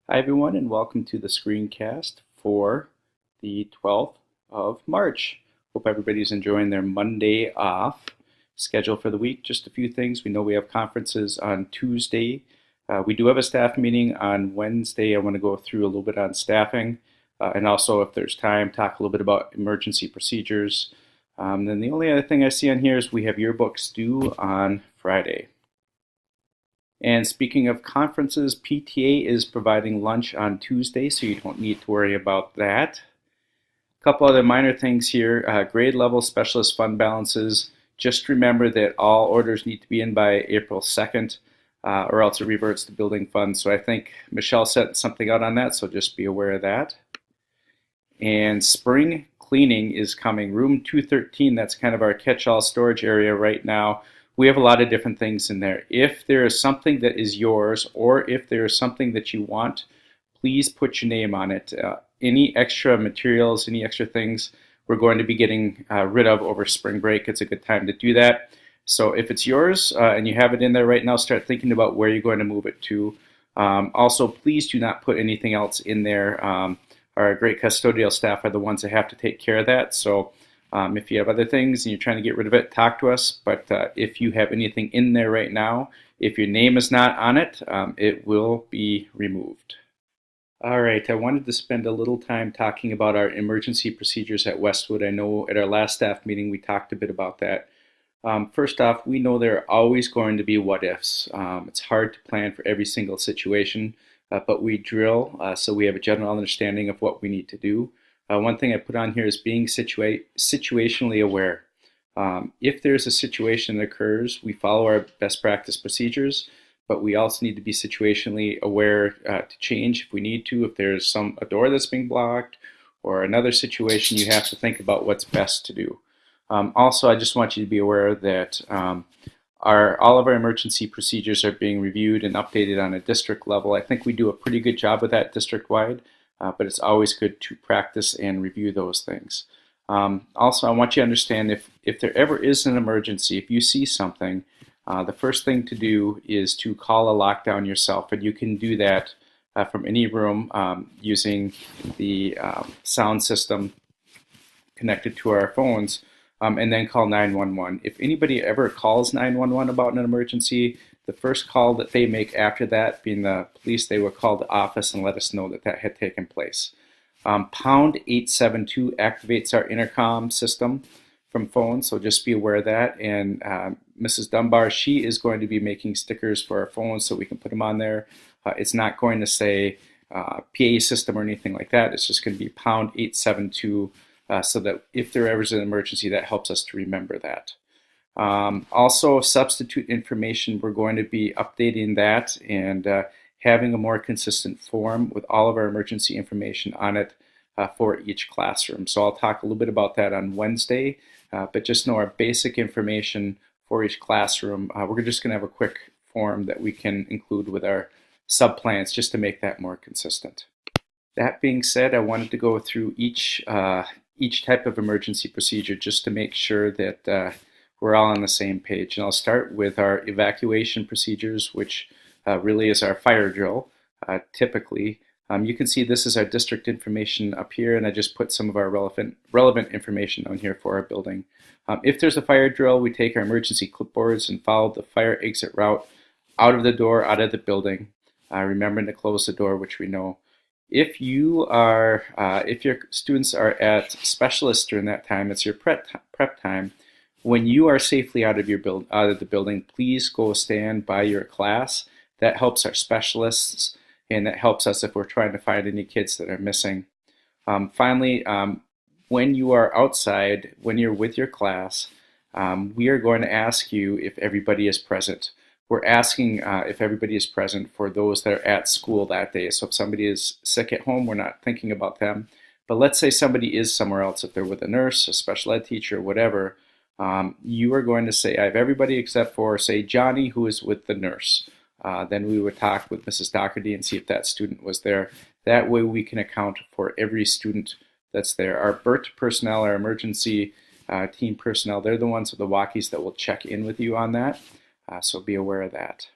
Hi, everyone, and welcome to the screencast for the 12th of March. Hope everybody's enjoying their Monday off schedule for the week. Just a few things. We know we have conferences on Tuesday. We do have a staff meeting on Wednesday. I want to go through a little bit on staffing and also, if there's time, talk a little bit about emergency procedures. Then the only other thing I see on here is we have yearbooks due on Friday. And speaking of conferences, PTA is providing lunch on Tuesday, so you don't need to worry about that. A couple other minor things here. Grade level specialist fund balances. Just remember that all orders need to be in by April 2nd, or else it reverts to building funds. So I think Michelle sent something out on that, so just be aware of that. And spring cleaning is coming. Room 213, that's kind of our catch-all storage area right now. We have a lot of different things in there. If there is something that is yours, or if there is something that you want, please put your name on it. Any extra materials, any extra things we're going to be getting rid of over spring break, it's a good time to do that. So if it's yours and you have it in there right now, start thinking about where you're going to move it to. Also, please do not put anything else in there. Our great custodial staff are the ones that have to take care of that. So if you have other things and you're trying to get rid of it, talk to us. But if you have anything in there right now, if your name is not on it, it will be removed. All right, I wanted to spend a little time talking about our emergency procedures at Westwood. I know at our last staff meeting we talked a bit about that. First off, we know there are always going to be what ifs. It's hard to plan for every single situation, but we drill so we have a general understanding of what we need to do. One thing I put on here is being situationally aware. If there's a situation that occurs, we follow our best practice procedures, but we also need to be situationally aware to change if we need to. If there's a door that's being blocked or another situation, you have to think about what's best to do. Also, I just want you to be aware that all of our emergency procedures are being reviewed and updated on a district level. I think we do a pretty good job with that district-wide, but it's always good to practice and review those things. Also, I want you to understand if there ever is an emergency, if you see something, the first thing to do is to call a lockdown yourself, and you can do that from any room using the sound system connected to our phones. And then call 911. If anybody ever calls 911 about an emergency, the first call that they make after that, being the police, they will call the office and let us know that that had taken place. Pound 872 activates our intercom system from phones, so just be aware of that. And Mrs. Dunbar, she is going to be making stickers for our phones so we can put them on there. It's not going to say PA system or anything like that. It's just going to be pound 872. So that if there ever is an emergency, that helps us to remember that. Also, substitute information, we're going to be updating that and having a more consistent form with all of our emergency information on it for each classroom. So I'll talk a little bit about that on Wednesday, but just know our basic information for each classroom. We're just going to have a quick form that we can include with our sub-plans just to make that more consistent. That being said, I wanted to go through each type of emergency procedure just to make sure that we're all on the same page. And I'll start with our evacuation procedures, which really is our fire drill, typically. You can see this is our district information up here, and I just put some of our relevant information on here for our building. If there's a fire drill, we take our emergency clipboards and follow the fire exit route out of the door, out of the building, remembering to close the door, which we know. If your students are at specialists during that time, it's your prep time. When you are safely out of the building, please go stand by your class. That helps our specialists, and that helps us if we're trying to find any kids that are missing. Finally, when you are outside, when you're with your class, we are going to ask you if everybody is present. We're asking if everybody is present for those that are at school that day. So if somebody is sick at home, we're not thinking about them. But let's say somebody is somewhere else, if they're with a nurse, a special ed teacher, whatever, you are going to say, I have everybody except for, say, Johnny, who is with the nurse. Then we would talk with Mrs. Doherty and see if that student was there. That way we can account for every student that's there. Our BERT personnel, our emergency team personnel, they're the ones with the walkies that will check in with you on that. So be aware of that.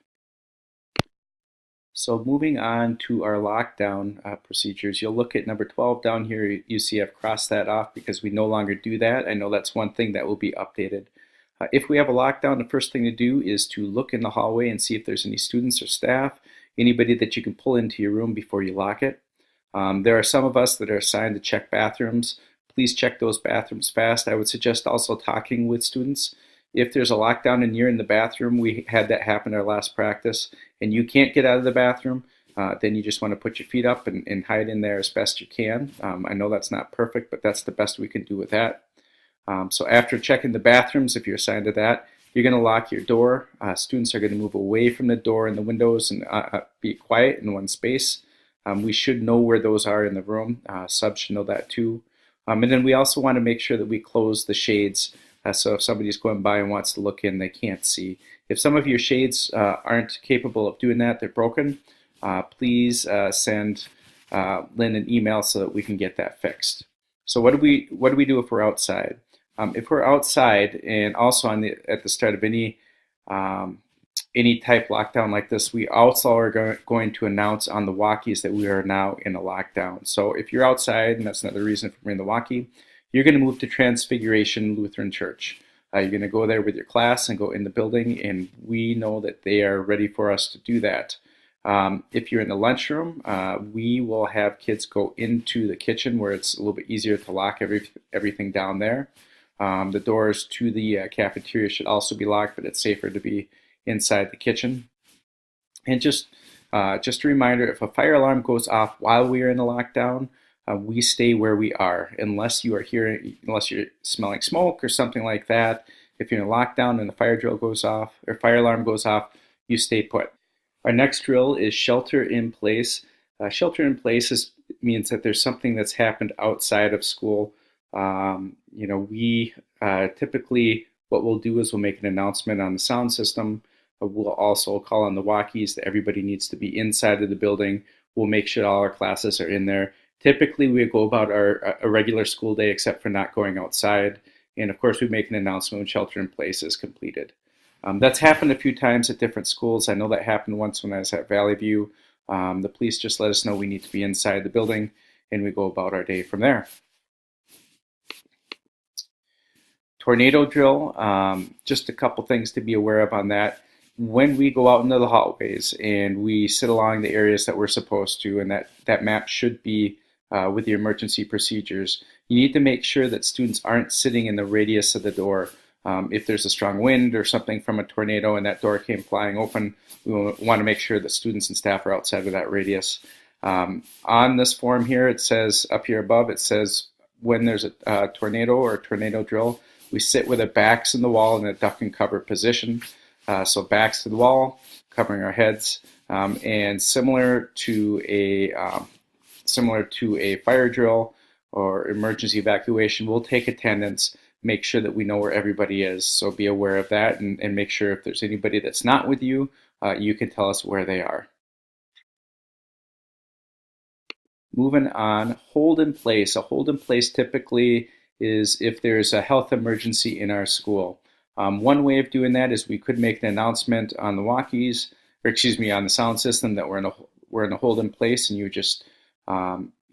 So moving on to our lockdown procedures, you'll look at number 12 down here. You see I've crossed that off because we no longer do that. I know that's one thing that will be updated. If we have a lockdown, the first thing to do is to look in the hallway and see if there's any students or staff, anybody that you can pull into your room before you lock it. There are some of us that are assigned to check bathrooms. Please check those bathrooms fast. I would suggest also talking with students. If there's a lockdown and you're in the bathroom, we had that happen in our last practice, and you can't get out of the bathroom, then you just want to put your feet up and hide in there as best you can. I know that's not perfect, but that's the best we can do with that. So after checking the bathrooms, if you're assigned to that, you're going to lock your door. Students are going to move away from the door and the windows and be quiet in one space. We should know where those are in the room. Subs should know that too. And then we also want to make sure that we close the shades. So if somebody's going by and wants to look in, they can't see. If some of your shades aren't capable of doing that, they're broken, please send Lynn an email so that we can get that fixed. So what do we do if we're outside? If we're outside and also at the start of any type lockdown like this, we also are going to announce on the walkies that we are now in a lockdown. So if you're outside, and that's another reason for bringing the walkie, you're going to move to Transfiguration Lutheran Church. You're going to go there with your class and go in the building, and we know that they are ready for us to do that. If you're in the lunchroom, we will have kids go into the kitchen where it's a little bit easier to lock everything down there. The doors to the cafeteria should also be locked, but it's safer to be inside the kitchen. And just a reminder, if a fire alarm goes off while we are in a lockdown, we stay where we are unless you're smelling smoke or something like that. If you're in a lockdown and the fire drill goes off or fire alarm goes off, you stay put. Our next drill is shelter in place. Shelter in place means that there's something that's happened outside of school. We typically, what we'll do is we'll make an announcement on the sound system. We'll also call on the walkies that everybody needs to be inside of the building. We'll make sure all our classes are in there. Typically, we go about a regular school day except for not going outside. And of course, we make an announcement when shelter in place is completed. That's happened a few times at different schools. I know that happened once when I was at Valley View. The police just let us know we need to be inside the building, and we go about our day from there. Tornado drill, just a couple things to be aware of on that. When we go out into the hallways and we sit along the areas that we're supposed to, and that map should be with the emergency procedures, you need to make sure that students aren't sitting in the radius of the door. If there's a strong wind or something from a tornado and that door came flying open, we want to make sure that students and staff are outside of that radius. On this form here, it says, up here above, it says when there's a tornado or a tornado drill, we sit with our backs in the wall in a duck and cover position. So backs to the wall, covering our heads, and similar to a fire drill or emergency evacuation, we'll take attendance, make sure that we know where everybody is. So be aware of that and make sure if there's anybody that's not with you, you can tell us where they are. Moving on, hold in place. A hold in place typically is if there's a health emergency in our school. One way of doing that is we could make an announcement on the walkies, on the sound system that we're in a hold in place, and you just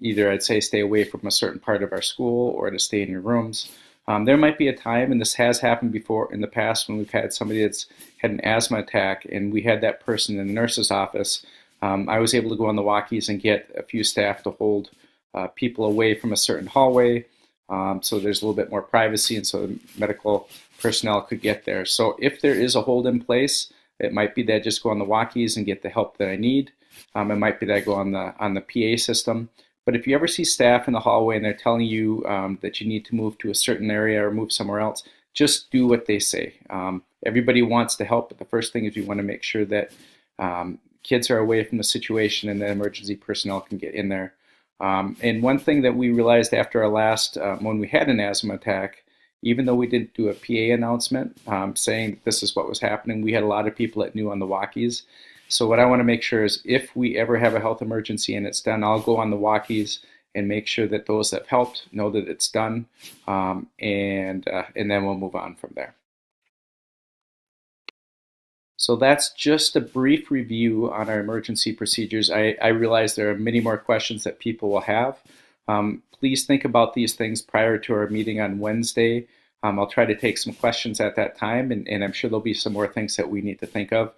either I'd say stay away from a certain part of our school or to stay in your rooms. There might be a time, and this has happened before in the past, when we've had somebody that's had an asthma attack and we had that person in the nurse's office. I was able to go on the walkies and get a few staff to hold people away from a certain hallway, so there's a little bit more privacy, and so the medical personnel could get there. So if there is a hold in place, it might be that I just go on the walkies and get the help that I need. It might be that I go on the PA system. But if you ever see staff in the hallway and they're telling you that you need to move to a certain area or move somewhere else, just do what they say. Everybody wants to help, but the first thing is we want to make sure that kids are away from the situation and that emergency personnel can get in there. And one thing that we realized after our last, when we had an asthma attack, even though we didn't do a PA announcement saying that this is what was happening, we had a lot of people that knew on the walkies. So what I want to make sure is if we ever have a health emergency and it's done, I'll go on the walkies and make sure that those that have helped know that it's done, and then we'll move on from there. So that's just a brief review on our emergency procedures. I realize there are many more questions that people will have. Please think about these things prior to our meeting on Wednesday. I'll try to take some questions at that time, and I'm sure there'll be some more things that we need to think of.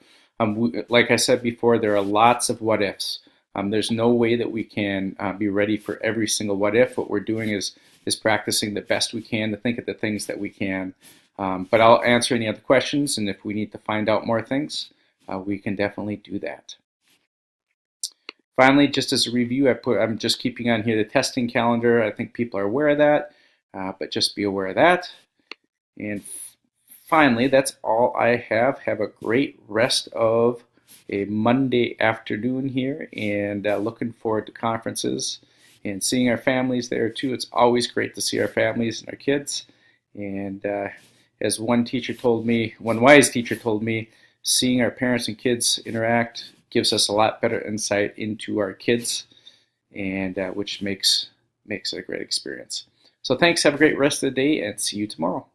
Like I said before, there are lots of what ifs. There's no way that we can be ready for every single what if. What we're doing is practicing the best we can to think of the things that we can. But I'll answer any other questions, and if we need to find out more things, we can definitely do that. Finally, just as a review, I'm just keeping on here the testing calendar. I think people are aware of that, but just be aware of that. And finally, that's all I have. Have a great rest of a Monday afternoon here, and looking forward to conferences and seeing our families there too. It's always great to see our families and our kids. And as one wise teacher told me, seeing our parents and kids interact gives us a lot better insight into our kids, and which makes it a great experience. So thanks, have a great rest of the day, and see you tomorrow.